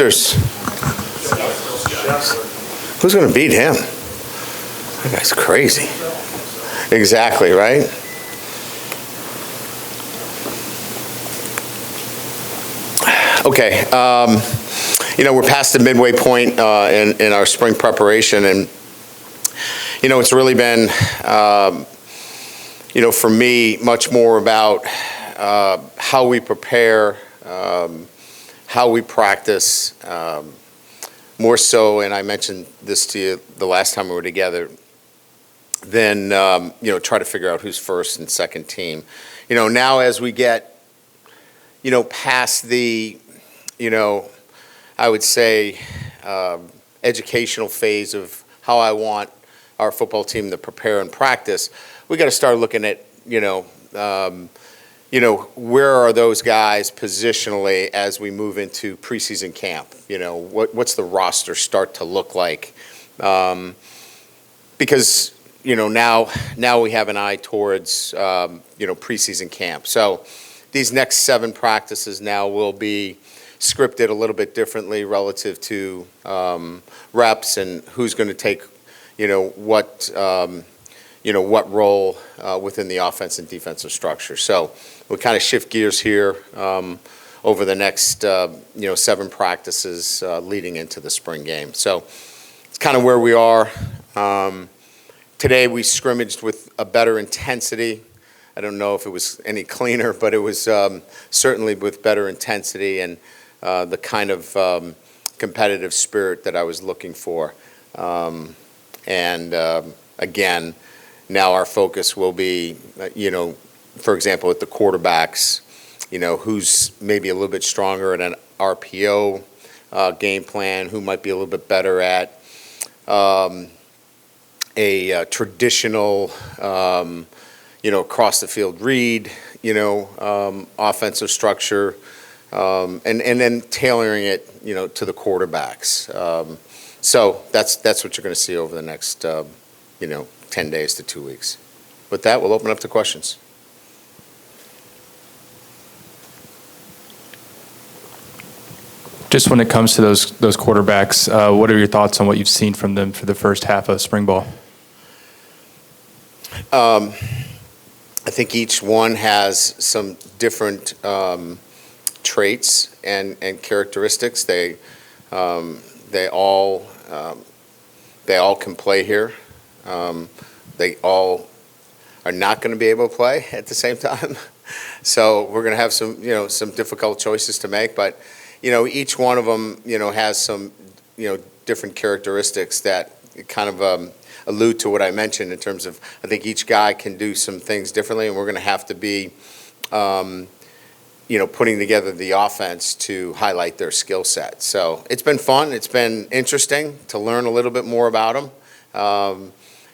Masters. Who's going to beat him? That guy's crazy. Exactly, right? Okay. We're past the midway point in our spring preparation, and it's really been, for me, much more about how we prepare, how we practice, more so, and I mentioned this to you the last time we were together, than try to figure out who's first and second team. Now as we get, past the, I would say, educational phase of how I want our football team to prepare and practice, we got to start looking at, where are those guys positionally as we move into preseason camp? What's the roster start to look like? Because, now we have an eye towards, preseason camp. So these next 7 practices now will be scripted a little bit differently relative to reps and who's going to take, what role within the offense and defensive structure. So we'll kind of shift gears here over the next, 7 practices leading into the spring game. So it's kind of where we are. Today we scrimmaged with a better intensity. I don't know if it was any cleaner, but it was certainly with better intensity and the kind of competitive spirit that I was looking for. Again, now our focus will be, for example, at the quarterbacks, who's maybe a little bit stronger at an RPO game plan, who might be a little bit better at a traditional, across the field read, offensive structure, and then tailoring it, to the quarterbacks. So that's what you're going to see over the next, 10 days to 2 weeks. With that, we'll open up to questions. Just when it comes to those quarterbacks, what are your thoughts on what you've seen from them for the first half of spring ball? I think each one has some different traits and characteristics. They all can play here. They all are not going to be able to play at the same time. So we're going to have some difficult choices to make. But each one of them has some different characteristics that kind of allude to what I mentioned in terms of I think each guy can do some things differently, and we're going to have to be putting together the offense to highlight their skill set. So it's been fun. It's been interesting to learn a little bit more about them.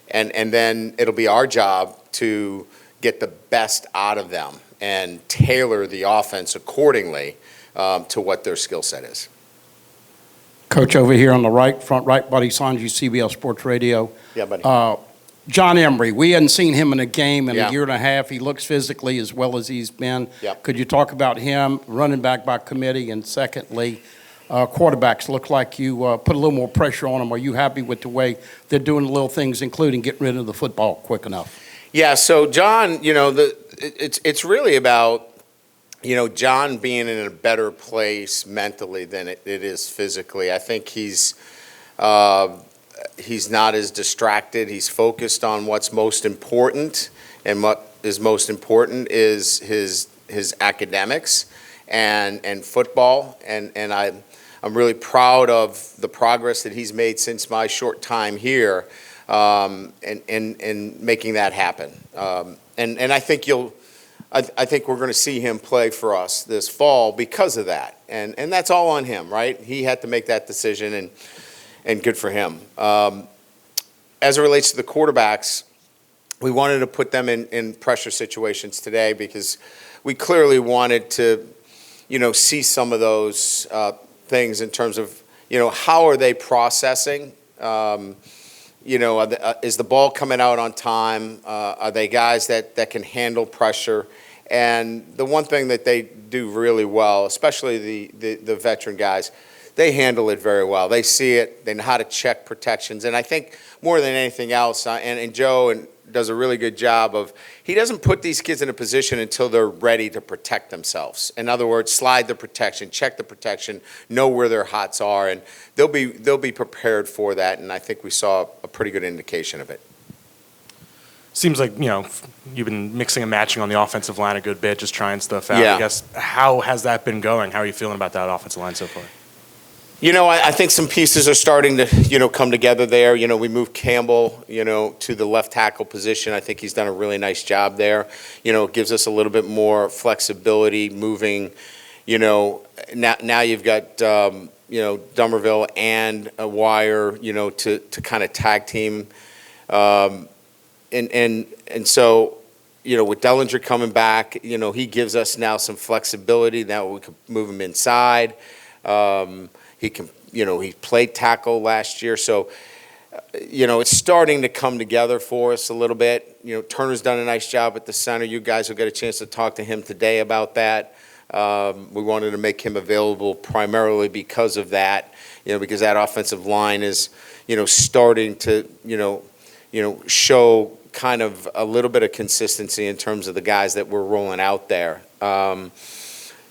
And then it'll be our job to get the best out of them and tailor the offense accordingly to what their skill set is. Coach, over here on the right, front right, Buddy Sanji, CBS Sports Radio. Yeah, buddy. John Emery, we hadn't seen him in a game in Yeah. a year and a half. He looks physically as well as he's been. Yep. Could you talk about him, running back by committee? And secondly, quarterbacks look like you put a little more pressure on them. Are you happy with the way they're doing the little things, including getting rid of the football quick enough? Yeah, so John, it's really about, John being in a better place mentally than it is physically. I think he's not as distracted. He's focused on what's most important, and what is most important is his academics and football. And I'm really proud of the progress that he's made since my short time here, and making that happen. And I think I think we're going to see him play for us this fall because of that. And that's all on him, right? He had to make that decision, and good for him. As it relates to the quarterbacks, we wanted to put them in pressure situations today because we clearly wanted to, see some of those things in terms of, how are they processing? Is the ball coming out on time? Are they guys that can handle pressure? And the one thing that they do really well, especially the veteran guys, they handle it very well. They see it. They know how to check protections. And I think more than anything else, and Joe does a really good job of, he doesn't put these kids in a position until they're ready to protect themselves. In other words, slide the protection, check the protection, know where their hots are, and they'll be prepared for that. And I think we saw a pretty good indication of it. Seems like, you've been mixing and matching on the offensive line a good bit, just trying stuff out. Yeah. I guess, how has that been going? How are you feeling about that offensive line so far? I think some pieces are starting to, come together there. We moved Campbell, to the left tackle position. I think he's done a really nice job there. It gives us a little bit more flexibility moving, now you've got, Dummerville and a Wire, to kind of tag team. And so, with Dellinger coming back, he gives us now some flexibility. Now we can move him inside. He can, he played tackle last year. So, it's starting to come together for us a little bit. Turner's done a nice job at the center. You guys will get a chance to talk to him today about that. We wanted to make him available primarily because of that, because that offensive line is, starting to, show kind of a little bit of consistency in terms of the guys that we're rolling out there.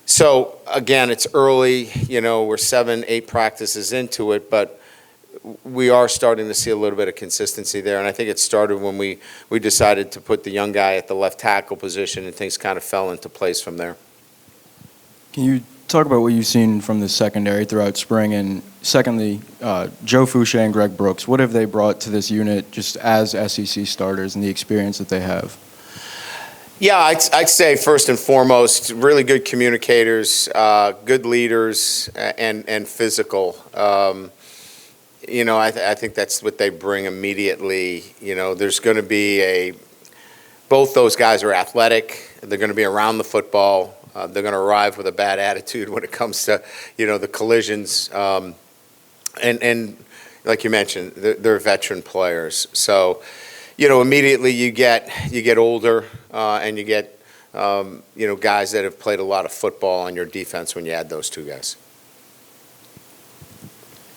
So again, it's early, we're 7-8 practices into it, but we are starting to see a little bit of consistency there. And I think it started when we decided to put the young guy at the left tackle position, and things kind of fell into place from there. Can you talk about what you've seen from the secondary throughout spring? And secondly, Joe Fouché and Greg Brooks, what have they brought to this unit just as SEC starters and the experience that they have? Yeah, I'd say first and foremost, really good communicators, good leaders, and physical. I think that's what they bring immediately. There's going to be both those guys are athletic. They're going to be around the football. They're going to arrive with a bad attitude when it comes to, the collisions. And like you mentioned, they're veteran players. So, immediately you get older, and you get, guys that have played a lot of football on your defense when you add those two guys.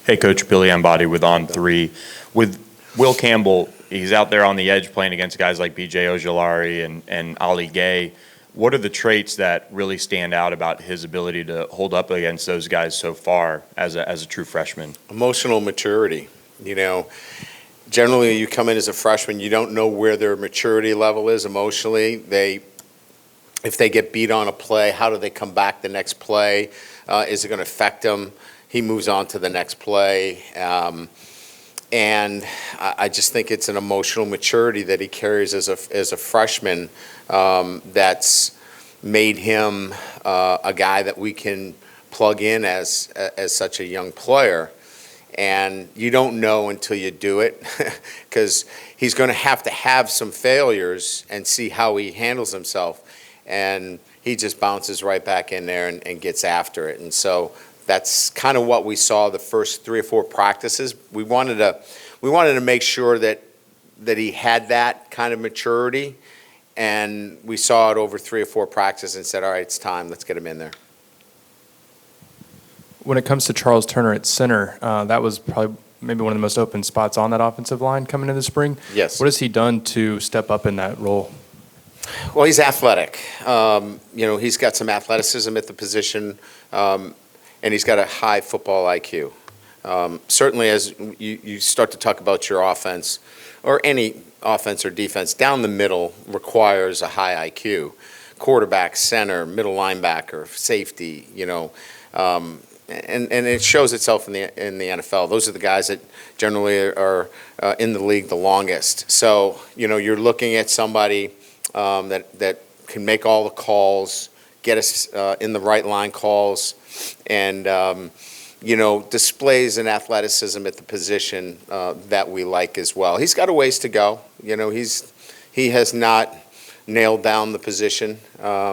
Hey, Coach, Billy Ambati with On3. With Will Campbell, he's out there on the edge playing against guys like B.J. Ojulari and Ali Gay. What are the traits that really stand out about his ability to hold up against those guys so far as a true freshman? Emotional maturity. Generally, you come in as a freshman, you don't know where their maturity level is emotionally. If they get beat on a play, how do they come back the next play? Is it going to affect them? He moves on to the next play. And I just think it's an emotional maturity that he carries as a freshman that's made him a guy that we can plug in as such a young player. And you don't know until you do it, because he's going to have some failures and see how he handles himself. And he just bounces right back in there and gets after it. And so that's kind of what we saw the first 3 or 4 practices. We wanted to make sure that he had that kind of maturity, and we saw it over 3 or 4 practices and said, all right, it's time, let's get him in there. When it comes to Charles Turner at center, that was probably maybe one of the most open spots on that offensive line coming into the spring. Yes. What has he done to step up in that role? Well, he's athletic. He's got some athleticism at the position, and he's got a high football IQ. Certainly as you start to talk about your offense, or any offense or defense, down the middle requires a high IQ. Quarterback, center, middle linebacker, safety, and it shows itself in the NFL. Those are the guys that generally are in the league the longest. So, you're looking at somebody that can make all the calls, get us in the right line calls, and displays an athleticism at the position that we like as well. He's got a ways to go. He has not nailed down the position.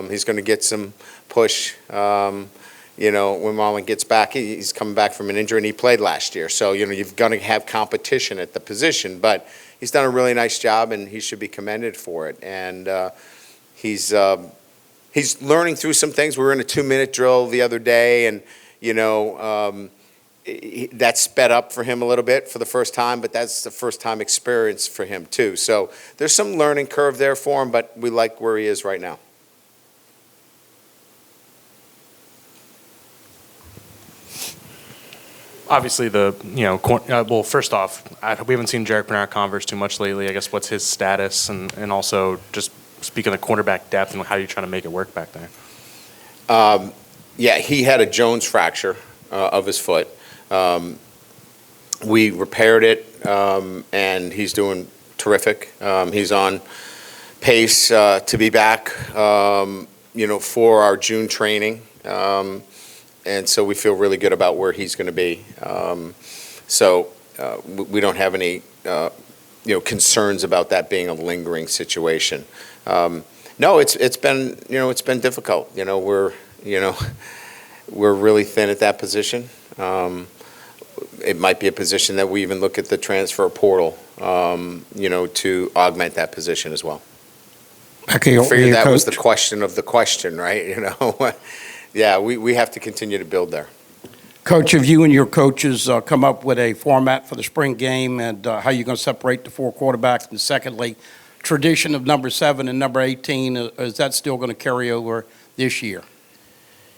He's going to get some push. When Marlon gets back, he's coming back from an injury, and he played last year. So, you've got to have competition at the position. But he's done a really nice job, and he should be commended for it. And he's learning through some things. We were in a 2-minute drill the other day, and, that sped up for him a little bit for the first time, but that's the first time experience for him too. So there's some learning curve there for him, but we like where he is right now. Obviously, well, first off, we haven't seen Jarek Bernard Converse too much lately. I guess what's his status, and also just speaking of quarterback depth and how you're trying to make it work back there. Yeah, he had a Jones fracture of his foot. We repaired it, and he's doing terrific. He's on pace to be back, for our June training. And so we feel really good about where he's going to be. We don't have any, concerns about that being a lingering situation. No, it's been difficult. We're really thin at that position. It might be a position that we even look at the transfer portal, to augment that position as well. Okay, I figured that was the Coach. question of the question, right? Yeah, we have to continue to build there. Coach, have you and your coaches come up with a format for the spring game and how you're going to separate the 4 quarterbacks? And secondly, tradition of number 7 and number 18, is that still going to carry over this year?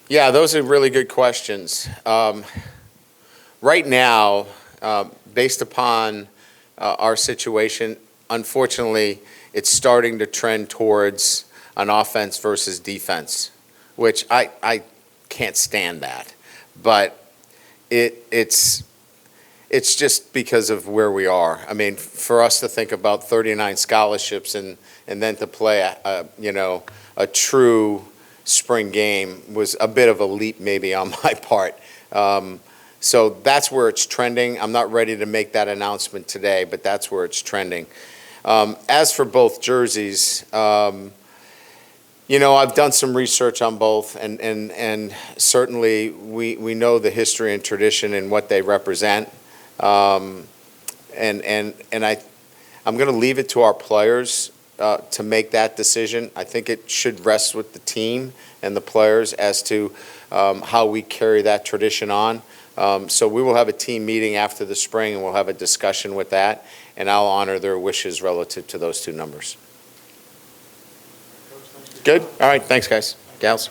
Yeah, those are really good questions. Right now, based upon our situation, unfortunately, it's starting to trend towards an offense versus defense, which I can't stand that. But it's just because of where we are. I mean, for us to think about 39 scholarships and then to play a true spring game was a bit of a leap maybe on my part. So that's where it's trending. I'm not ready to make that announcement today, but that's where it's trending. As for both jerseys, I've done some research on both, and certainly we know the history and tradition and what they represent. I'm going to leave it to our players to make that decision. I think it should rest with the team and the players as to how we carry that tradition on. So we will have a team meeting after the spring, and we'll have a discussion with that, and I'll honor their wishes relative to those 2 numbers. Good? All right, thanks, guys. Gals?